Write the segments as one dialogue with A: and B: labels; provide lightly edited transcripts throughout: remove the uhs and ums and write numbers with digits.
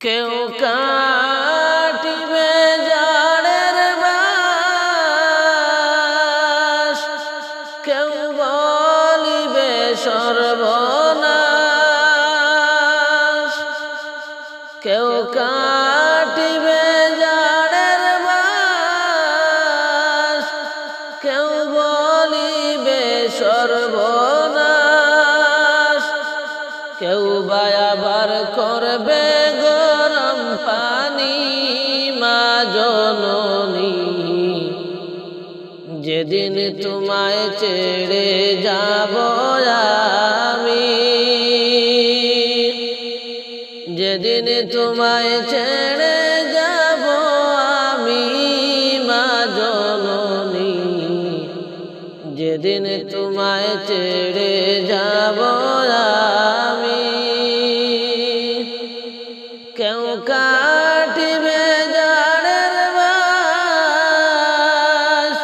A: কেউ কাটিবে জাড়ের বাস, কেউ বলিবে সর্বনাশ। কেউ কাটিবে জাড়ের বাস, কেউ বলিবে সর্বনাশ। কেউ বা আবার করবে গরম পানি মা জননী, যেদিন তোমায় ছেড়ে যাব আমি, যেদিন তোমায় ছেড়ে যাব আমি মা জননী, যেদিন তোমায় ছেড়ে যাব আমি। কেউ কাটিবে জাড়ের বাস,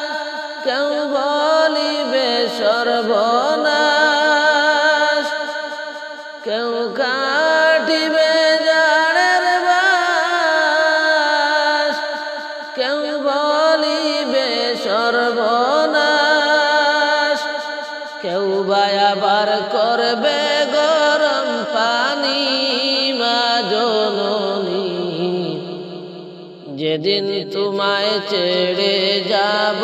A: কেউ বলিবে সর্বনাশ। কেউ কাটিবে জাড়ের বাস, কেউ বলিবে সর্বনাশ। কেউ বা আবার করবে গরম পানি মা জননী, যেদিন তোমায় ছেড়ে যাব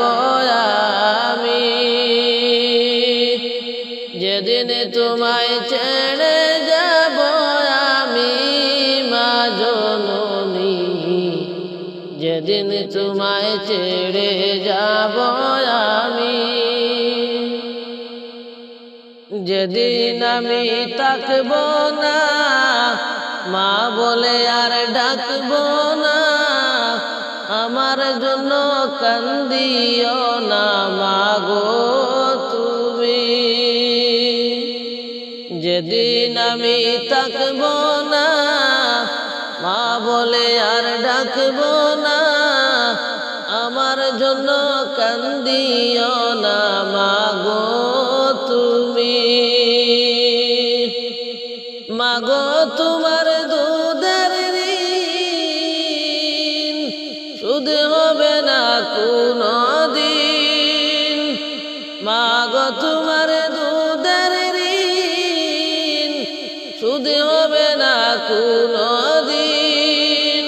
A: আমি, যেদিন তোমায় ছেড়ে যাব আমি মা জননী, যেদিন তোমায় ছেড়ে যাব আমি। যেদিন আমি থাকব না মা বলে আর ডাকব না, আমার জন্য কান্দিও না মা গো তুমি। যেদিন আমি থাকব না মা বলে আর ডাকব না, আমার জন্য কান্দিও না মা গো তুমি। মা গো তোমার দুধের ঋণ সুদ হবে না কোনো দিন। মা গো তোমার দুধের ঋণ সুদ হবে না কোনো দিন।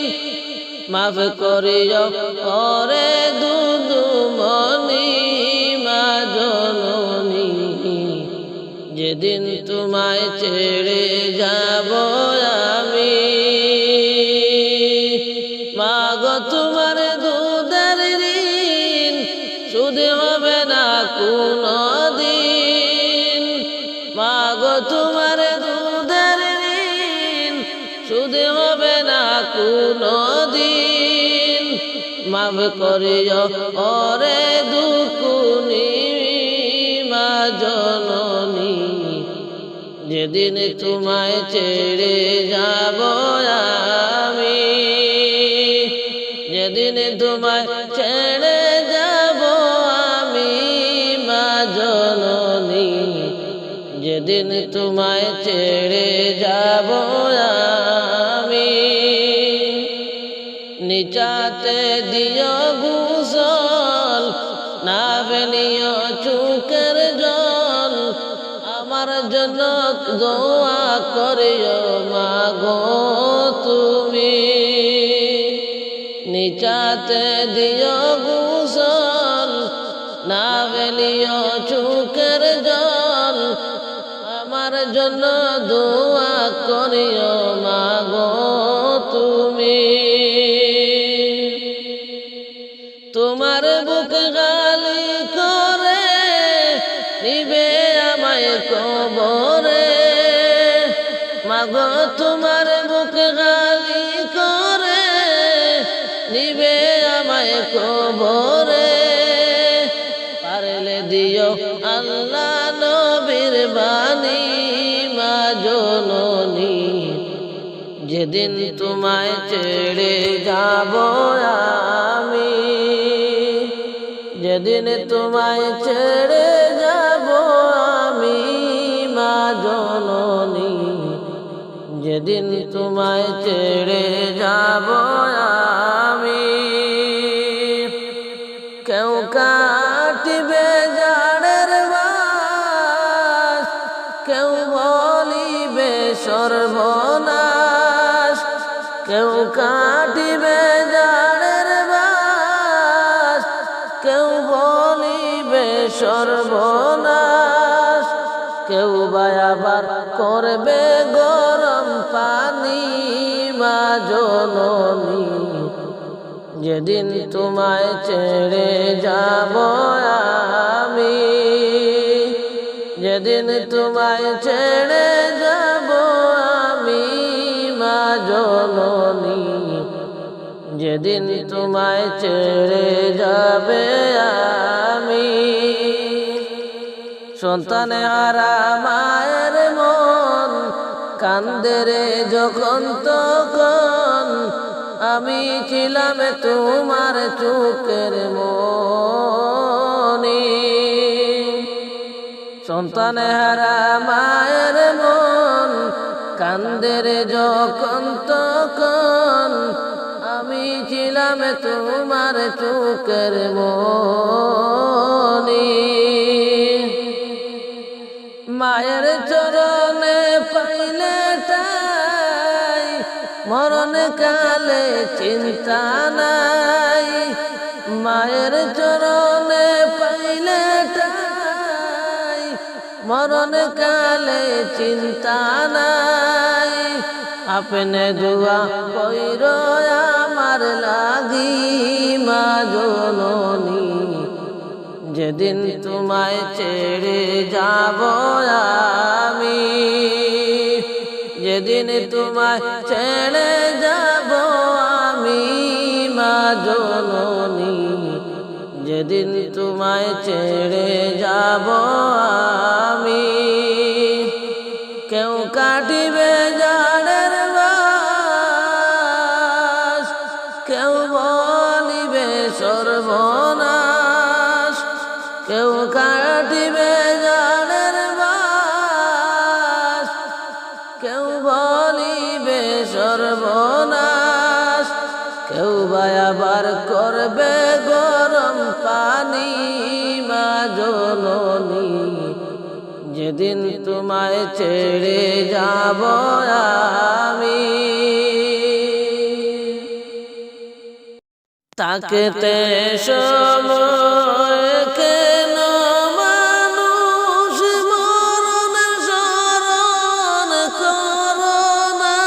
A: মাফ করিও ওরে দুদুমনি মা জননী, যেদিন তোমায় ছেড়ে যাব আমি। মা গো তোমার দুধের ঋণ সুদ হবে না কোনো দিন। মা গো তোমার দুধের ঋণ সুদ হবে না কোনো দিন। মাফ করিও ওরে দুকুনি মা জননী, যেদিন তোমায় ছেড়ে যাব আমি, যেদিন তোমায় ছেড়ে যাব আমি মা জননী, যেদিন তোমায় ছেড়ে যাব আমি। নিচাতে দিও গোসল, না ফেলিও চোখের জল, আমার জন্য দোয়া করিও মা গো তুমি। নিচাতে দিও গোসল, না ফেলিও চোখের জল, আমার জন্য দোয়া করিও মা গো তুমি। তোমার বুক গালি করে নিবে আমায় কবরে। মা গো তোমার বুক গালি করে নিবে আমায় কবরে। পারলে দিও আল্লাহ নবীর বাণী মা জননী, যেদিন তোমায় ছেড়ে যাব আমি, যেদিন তোমায় ছেড়ে যাব আমি মা জননী, যেদিন তোমায় ছেড়ে যাব আমি। কেউ কাটিবে জাড়ের বাস, কেউ বলিবে সর্বনাশ। কেউ কাটিবে জাড়ের বাস, কেউ বলিবে সর্বনাশ। কেউ বা আবার করবে গরম পানি মা জননী। যেদিন তোমায় ছেড়ে যাব আমি, যেদিন তোমায় ছেড়ে যাব আমি মা জননী। যেদিন তোমায় ছেড়ে যাবে আমি। সন্তানে হারা মায়ের মন কান্দে রে যখন তখন, আমি ছিলাম তোমার চোখের মনি। সন্তানে হারা মায়ের মন কান্দে রে যখন তখন, আমি ছিলাম তোমার চোখের মনি। মায়ের চরণে পাইলে ঠাই, মরণ কালে চিন্তা নাই। মায়ের চরণে পাইলে ঠাই, মরণ কালে চিন্তা নাই। আপনে দুয়া কইর আমার লাগি মা জননী। যেদিন তোমায় ছেড়ে যাব আমি, যেদিন তোমায় ছেড়ে যাব আমি মা জননী। যেদিন তোমায় ছেড়ে যাব আমি। কেউ কাটিবে জাড়ের বাস, কেউ বলিবে সর্বনাশ। কেউ কাটিবে জাড়ের বাস, কেউ বলিবে সর্বনাশ। কেউ বা আবার করবে গরম পানি মা জননী। যেদিন তোমায় ছেড়ে যাব আমি। তাকেতে সময় কেন মানুষ মরণের স্মরণ করো না।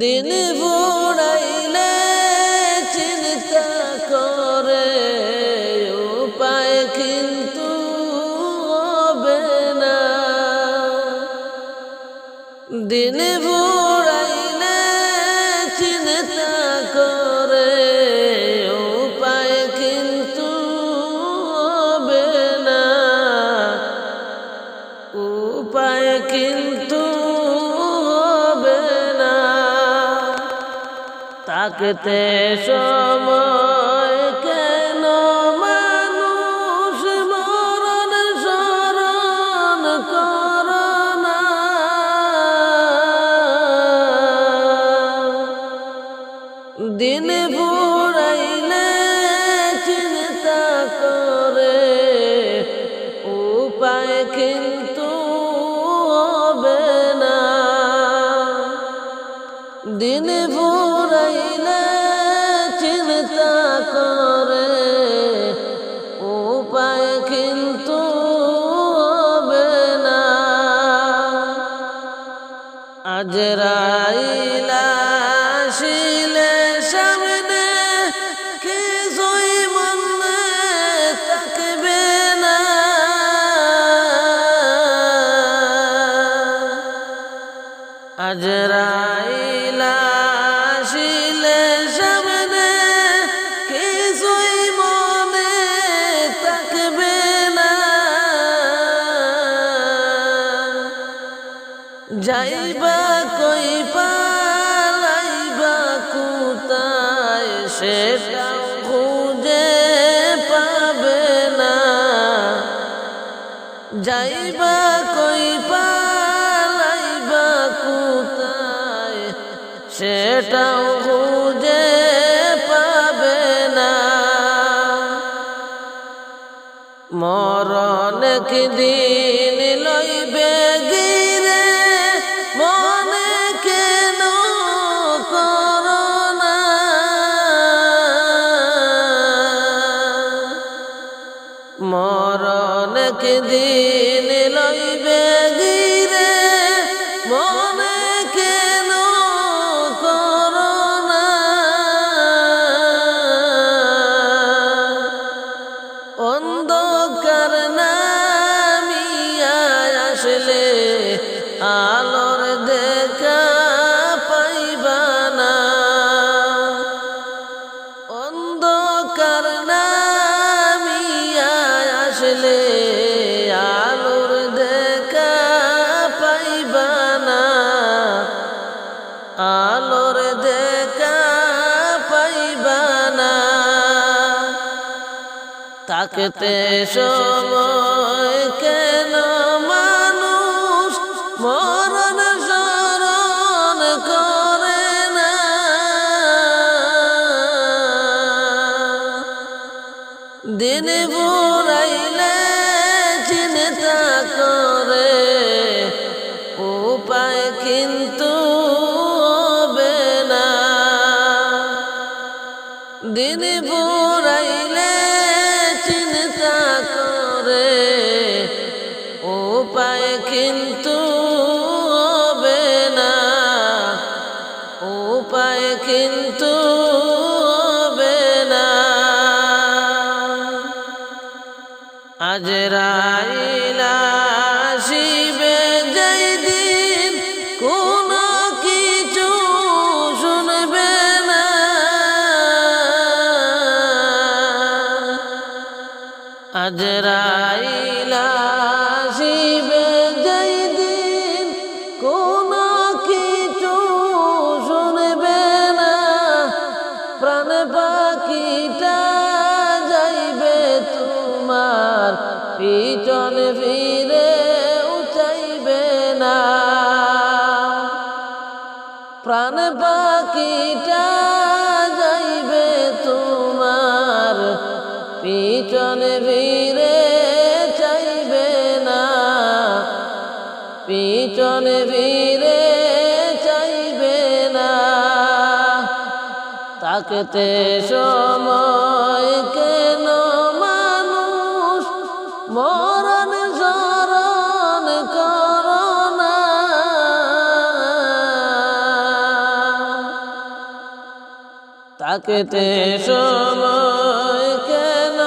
A: দিন বুড়াইলে চিন্তা করে উপায় কিন্তু হবে না। দিন বুড়াইলে চিন্তা করে উপায় কিন্তু হবে না। উপায় কিন্তু হবে না। তাকতে সময় কেন মানুষ মরণ স্মরণ করো না। দিন বুড়াইলে চিন্তা করে উপায় কিন্তু হবে না। দিন বুড়াইলে চিন্তা করে উপায় কিন্তু হবে না। আজরাইল আসিলে সামনে কিছুই মনে থাকবে না। আজরাইল আসিলে সামনে কিছুই মনে থাকবে না। যাইবা কই পালাইবা কোথায় সেটাও খুঁজে পাবে না। যাইবা কই পালাইবা কোথায় সেটাও খুঁজে পাবে না। মরণ একদিন লইবে গিরে মনে কেন করো না। মরণ একদিন লইবে গিরে মনে কেন করো না। অন্ধকার নামিয়া আসলে আলোর দেখা পাইবা না। অন্ধকার নামিয়া আসলে আলোর দেখা পাইবা না। আলোর দেখা পাইবা না। থাকতে সময় কেন মানুষ মরণ স্মরণ করে না। দিন বুড়াইলে চিন্তা করে উপায় কিন্তু হবে না। দিন বুড়াইলে চিন্তা করে উপায় কিন্তু হবে না। উপায় কিন্তু হবে না। আজরাইল আসিবে যেই দিন কোনো কিছু শুনবে না। আজরাইল আসিবে যেই দিন কোনো কিছু শুনবে না। প্রাণ পাখিটা যাইবে তোমার পিছন ফিরে চাইবে না। প্রাণ পাখিটা যাইবে তোমার পিছন ফিরে চাইবে না। পিছন ফিরে চাইবে না। থাকতে সময় কেন মানুষ মরণ স্মরণ করো না। থাকতে সময় কেন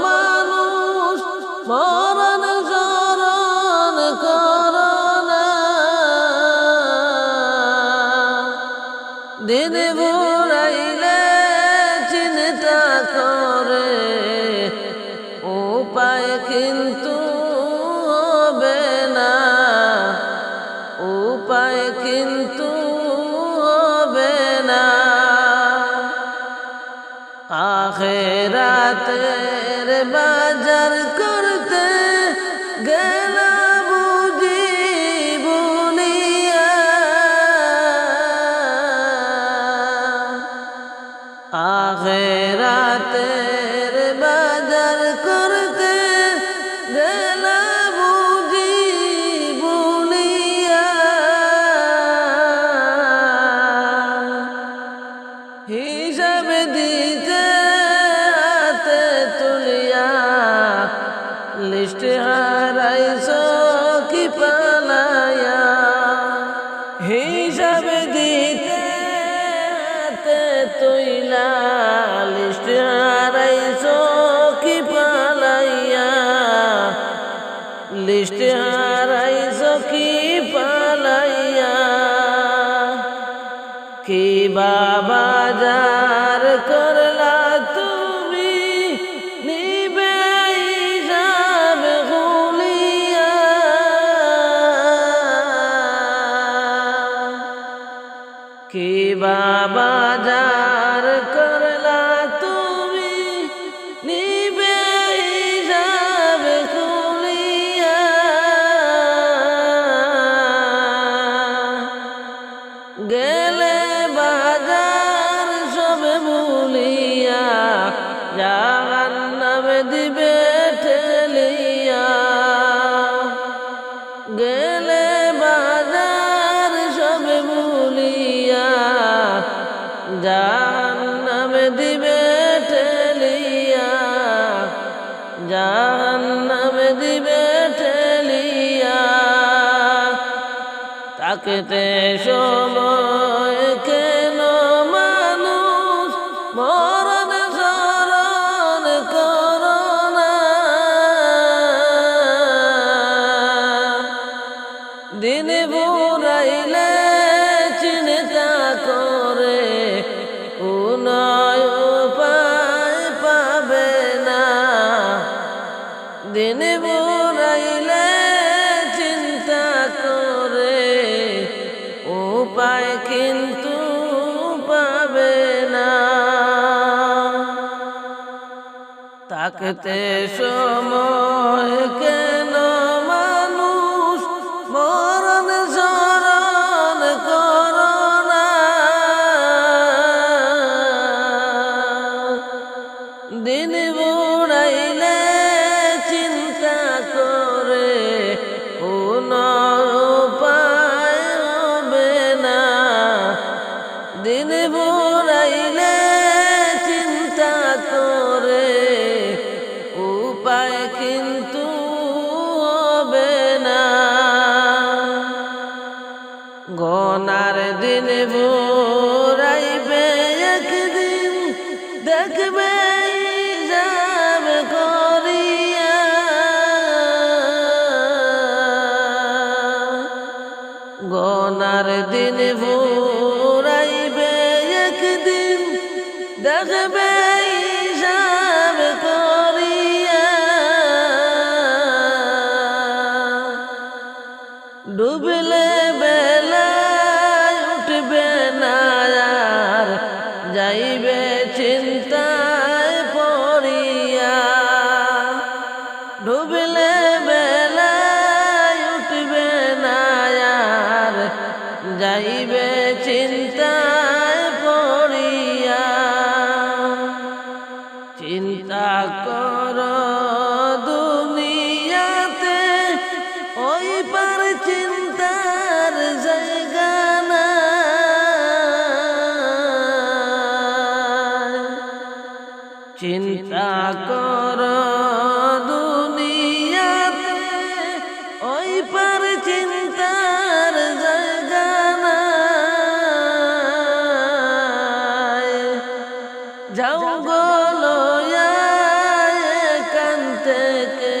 A: মানুষ মরণ স্মরণ করো না। দিন বুড়াইলে চিন্তা করে উপায় কিন্তু হবে না। উপায় কিন্তু হবে না। আখিরাতের বাজার করতে গেলা বুঝি ভুলিয়া। আখিরাতের বাজার করতে গেলা বুঝি ভুলিয়া। হিসাব দিতে হাতে তুলিয়া লিস্ট হারাইছ কি পালায়া। হিসাব দিতে হাতে তুইলা লিস্ট হারাইছ কি পালাইয়া। লিস্ট হারাইছ কি পালাইয়া। কি বাজার করলা তুমি নিবে হিসাব খুলিয়া। কি বাজার করলা তুমি নিবে হিসাব খুলিয়া। থাকতে সময় কেন মানুষ মরণ স্মরণ করো না। দিন বুড়াইলে চিন্তা করে উনায় উপায় পাবে না। দিন বুড়াইলে চিন্তা করে উপায় কিন্তু পাবে না। থাকতে সময় কেন মানুষ মরণ স্মরণ করো না। দিন বুড়াইলে চিন্তা করে কোনো উপায় হবে না। দিন বুড়াইলে চিন্তা করে উপায় কিন্তু হবে না। গনার দিন বুড়াইবে একদিন দেখবে হিসাব করিয়া। গনার দিন বুড়াইবে একদিন দেখবে হিসাব করিয়া। ডুবলে বেলায় উঠবে না আর যাইবে চিন্তায় পড়িয়া। ডুবলে বেলায় উঠবে না আর যাইবে চিন্তায় পড়িয়া। চিন্তা কর দুনিয়াতে ওই পার চিন্তার জায়গা না। চিন্তা কর দুনিয়াতে ওই পার চিন্তার জায়গা না। যাও গলো এখান থেকে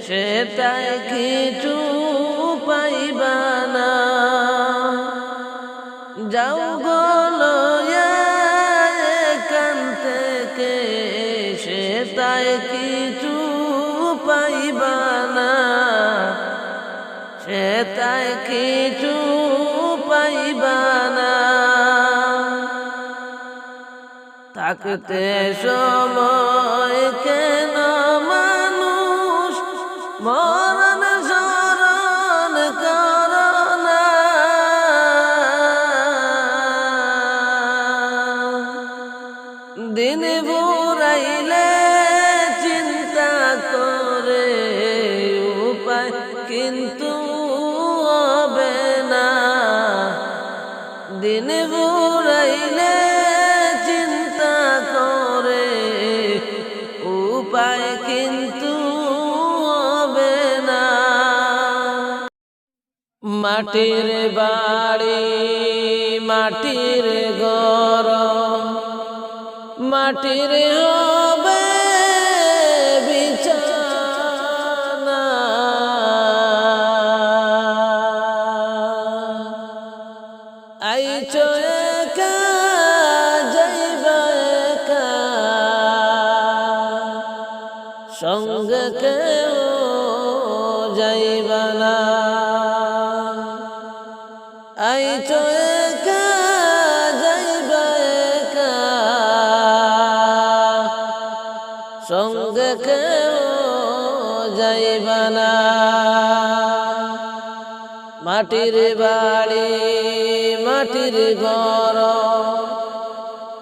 A: সেটাই কিছু পাইবা না। যাও গলো এখান থেকে সেটাই কিছু পাইবা না। সেটাই কিছু পাইবা না। থাকতে সময় কেন মানুষ মরণ স্মরণ করো না। দিন বুড়াইলে চিন্তা করে উপায় কিন্তু হবে না। দিন বুড়াইলে চিন্তা করে উপায় কিন্তু হবে না। মাটির বাড়ি মাটির ঘর মাটির হবে বিছানা। আইছো একা যাইবা একা সঙ্গে কেউ যাইবা না। আইছো একা যাইবা একা সঙ্গে কেউ যাইবা না। মাটির বাড়ি মাটির ঘর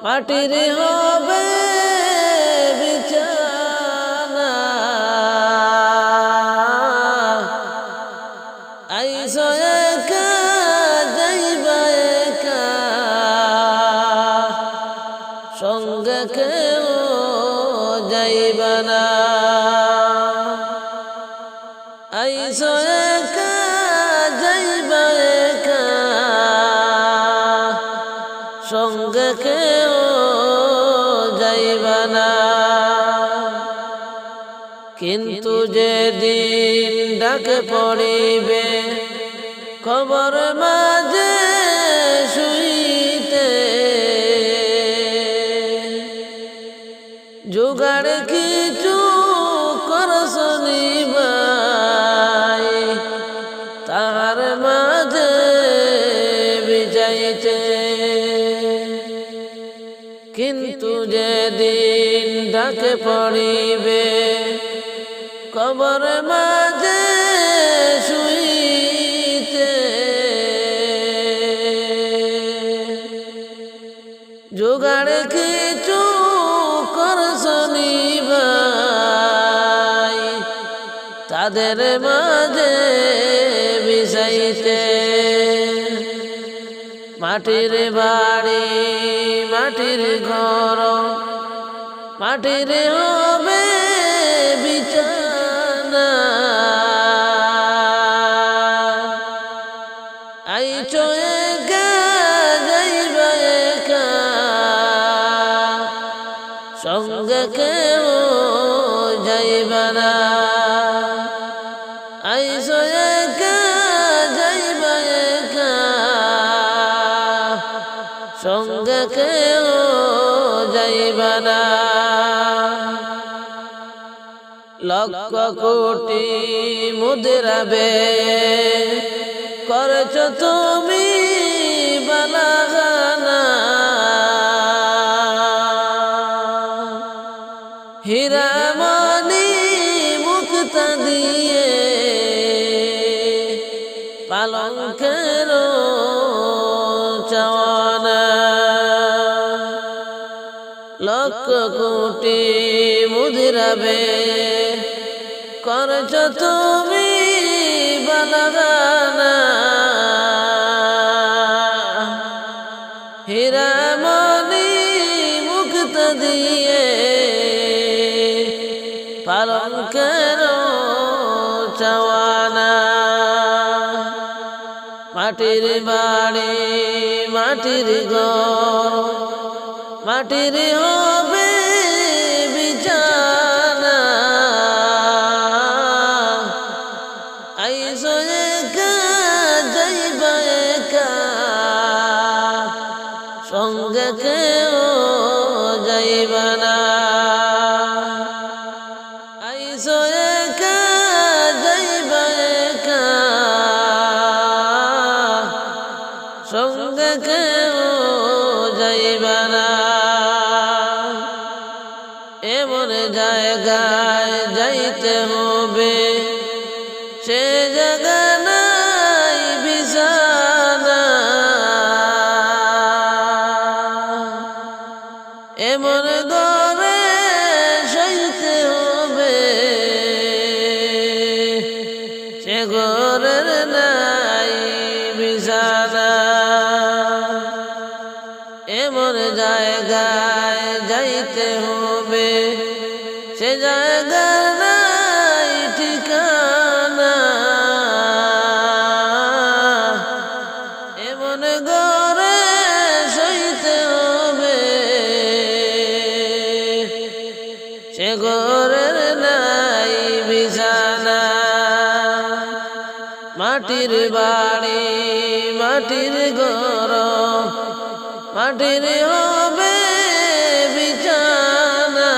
A: মাটির হবে বিছানা। আইছো একা যাইবা একা সঙ্গে কেউ যাইবা না। আইছো একা যাইবা একা, সঙ্গে কেউ যাইবা না। কিন্তু যেদিন ডাকে পড়িবে কবর মাঝে শুইতে, জোগাড় কিছু করছ নিবাই তার মাঝে বিজাইতে। কিন্তু যেদিন ডাকে পড়িবে কবর মাঝে শুইতে, জোগাড় কিছু করছ নিবাই তাদের মাঝে বিছাইতে। মাটির বাড়ি মাটির ঘর, মাটির হবে বিছানা। আইছো একা যাইবা একা, সঙ্গে কেউ যাইবা না। আইছো একা যাইবা একা, সঙ্গে কেউ যাইবা না। লক্ষ কোটি মুদ্রা ব্যয়ে করছ তুমি বালাগানা, হীরা মণি মুক্তা দিয়ে পালঙ্কের চাওয়ানা। লক্ষ কোটি মুদ্রা ব্যয়ে করছ তুমি বালাগানা, হীরা মণি মুক্তা দিয়ে পালঙ্কের চাওয়ানা। মাটির বাড়ি মাটির ঘর, মাটির হবে বিছানা। আইছো একা যাইবা একা, সঙ্গে কেউ যাইবা না। আইছো একা যাইবা একা, সঙ্গে কেউ যাইবা না। এমন জায়গায় যাইতে হবে সে জায়গা নাই বিছানা। এমন দরে সইতে হবে সে ঘরের নাই বিছানা। এমন জায়গায় যাইতে হবে সে জায়গা নাই ঠিকানা। এমন ঘরে সইতে হবে সে ঘরের নাই বিছানা। মাটির বাড়ি মাটির ঘর, মাটির হবে বিছানা।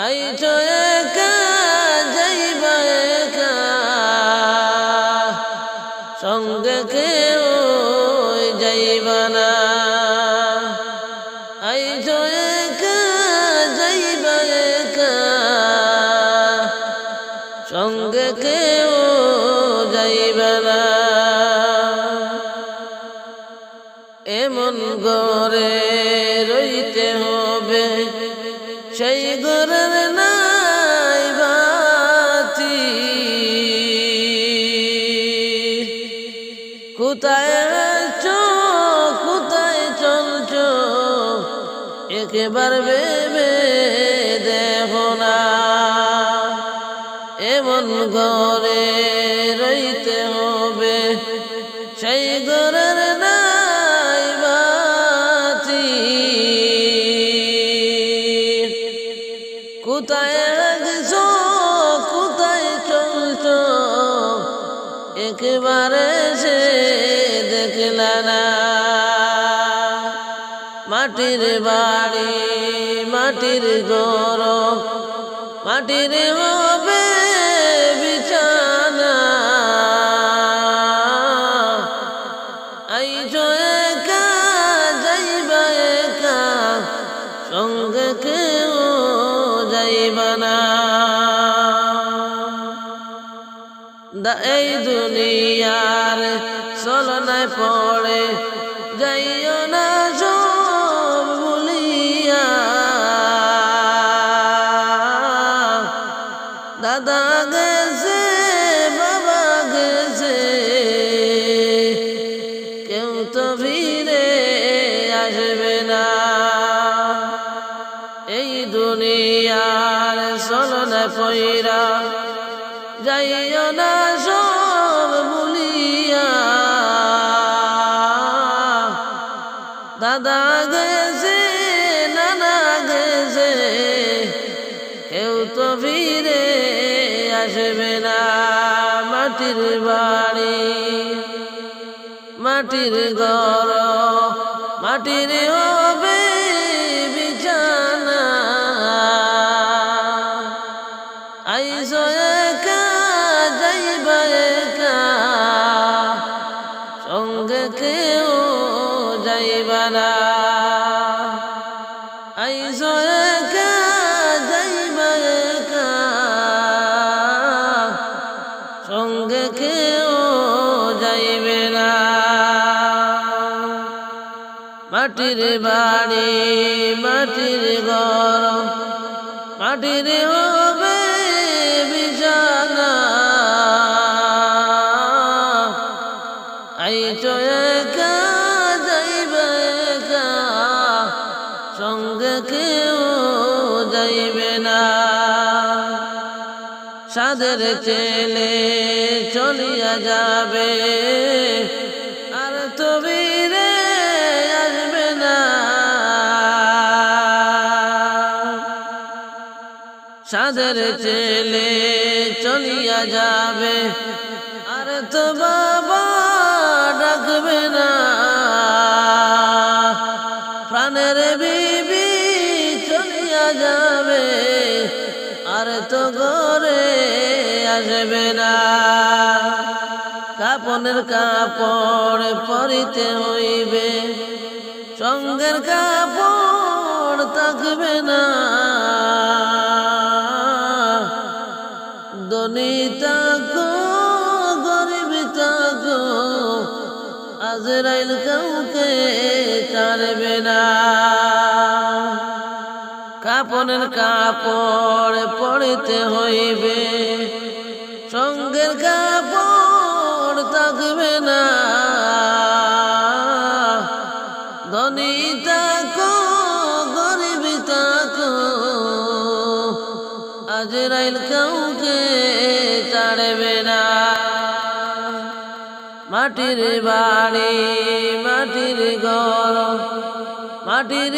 A: আইছো একা যাইবা একা, সঙ্গে কেউ যাইবা না। আইছো একা যাইবা একা, সঙ্গে কেউ যাইবা না। এমন ঘরে রইতে হবে সেই ঘরের নাই বাতি। কোথায় আছো কোথায় চলছো একবার ভেবে দেখো না। এমন ঘরে রইতে হবে সেই ঘরের নাই বাতি। কোথায় গেছো কোথায় চলছো একেবারে সে দেখলা না। মাটির বাড়ি মাটির ঘর মাটির হবে বিছানা। আইছো একা যাইবা একা সঙ্গে কেউ যাইবা না। এই দুনিয়ার চলনায় পড়ে যাইও না সব ভুলিয়া। দাদা গেছে বাবা গেছে কেউ তো ফিরে আসবে না। এই দুনিয়ার চলনায় পইরা যাইও না সব ভুলিয়া। দাদা গেছে নানা গেছে কেউ তো ফিরে আসবে না। মাটির বাড়ি মাটির ঘর মাটির হবে বিছানা। আইসো একা যাইবা একা সঙ্গে কেউ যাইবা না। আইসো একা যাইবা একা সঙ্গে কেউ যাইবে না। মাটির বাড়ি মাটির ঘর মাটির হবে বিছানা। আইছো একা যাইবা একা সঙ্গে কেউ যাইবে না। সাদের ছেলে চলিয়া যাবে আর তো ফিরে আসবে না। সাদের ছেলে চলিয়া যাবে আর তো বাবা ডাকবে না। প্রাণের বিবি চলিয়া যাবে আর তো ঘরে আসবে না। কাপনের কাপড় পরিতে হইবে সঙ্গের কাপড় থাকবে না। ধনী থাকো গরিব থাকো আজরাইল কাউকে ছাড়বে না। কাপনের কাপড় পরিতে হইবে সঙ্গের কাপড় থাকবে না। ধনী থাকো গরিব থাকো আজরাইল কাউকে ছাড়বে না। মাটির বাড়ি মাটির ঘর মাটির